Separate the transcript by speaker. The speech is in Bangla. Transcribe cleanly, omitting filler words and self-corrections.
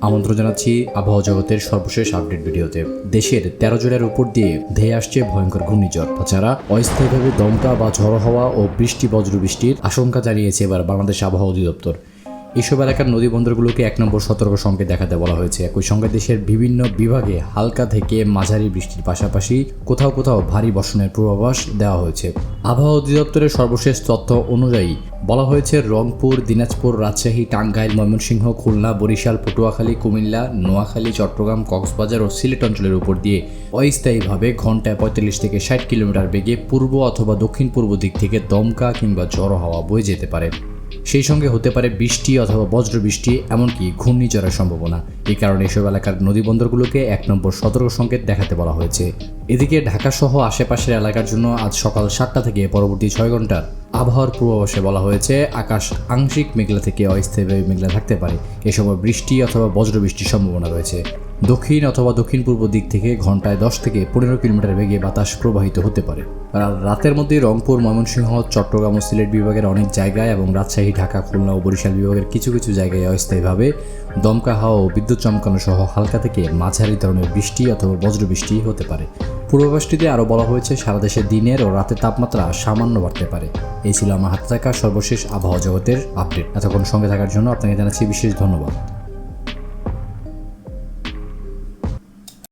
Speaker 1: আমন্ত্রণ জানাচ্ছি আবহাওয়া জগতের সর্বশেষ আপডেট ভিডিওতে। দেশের 13 জেলার উপর দিয়ে ধেয়ে আসছে ভয়ঙ্কর ঘূর্ণিঝড়। তাছাড়া অস্থায়ীভাবে দমকা বা ঝড়ো হওয়া ও বৃষ্টির আশঙ্কা জানিয়েছে এবার বাংলাদেশ আবহাওয়া অধিদপ্তর। এসব এলাকার নদী বন্দরগুলোকে 1 নম্বর সতর্ক সংকেত দেখাতে বলা হয়েছে। একই সঙ্গে দেশের বিভিন্ন বিভাগে হালকা থেকে মাঝারি বৃষ্টির পাশাপাশি কোথাও কোথাও ভারী বর্ষণের পূর্বাভাস দেওয়া হয়েছে। আবহাওয়া অধিদপ্তরের সর্বশেষ তথ্য অনুযায়ী বলা হয়েছে, রংপুর, দিনাজপুর, রাজশাহী, টাঙ্গাইল, ময়মনসিংহ, খুলনা, বরিশাল, পটুয়াখালী, কুমিল্লা, নোয়াখালী, চট্টগ্রাম, কক্সবাজার ও সিলেট অঞ্চলের উপর দিয়ে অস্থায়ীভাবে ঘন্টায় 45 থেকে 60 কিলোমিটার বেগে পূর্ব অথবা দক্ষিণ পূর্ব দিক থেকে দমকা কিংবা ঝড়ো হাওয়া বয়ে যেতে পারে। সেই সঙ্গে হতে পারে বৃষ্টি অথবা বজ্রবৃষ্টি, এমনকি ঘূর্ণিঝড়ের সম্ভাবনা। এই কারণে এসব এলাকার নদীবন্দরগুলোকে 1 নম্বর সতর্ক সংকেত দেখাতে বলা হয়েছে। এদিকে ঢাকাসহ আশেপাশের এলাকার জন্য আজ সকাল 7টা থেকে পরবর্তী 6 ঘন্টার আবহাওয়ার পূর্বাভাসে বলা হয়েছে, আকাশ আংশিক মেঘলা থেকে অস্থায়ীভাবে মেঘলা থাকতে পারে। এ সময় বৃষ্টি অথবা বজ্রবৃষ্টির সম্ভাবনা রয়েছে। দক্ষিণ অথবা দক্ষিণ পূর্ব দিক থেকে ঘন্টায় 10 থেকে 15 কিলোমিটার বেগে বাতাস প্রবাহিত হতে পারে। রাতের মধ্যে রংপুর, ময়মনসিংহ, চট্টগ্রাম ও সিলেট বিভাগের অনেক জায়গায় এবং রাজশাহী, ঢাকা, খুলনা ও বরিশাল বিভাগের কিছু কিছু জায়গায় অস্থায়ীভাবে দমকা হাওয়া ও বিদ্যুৎ চমকানো সহ হালকা থেকে মাঝারি ধরনের বৃষ্টি অথবা বজ্রবৃষ্টি হতে পারে। পূর্বাভাসটিতে আরও বলা হয়েছে, সারা দেশে দিনের ও রাতের তাপমাত্রা সামান্য বাড়তে পারে। এই ছিল আমার হাতে থাকা সর্বশেষ আবহাওয়া জগতের আপডেট। এতক্ষণ সঙ্গে থাকার জন্য আপনাকে জানাচ্ছি বিশেষ ধন্যবাদ।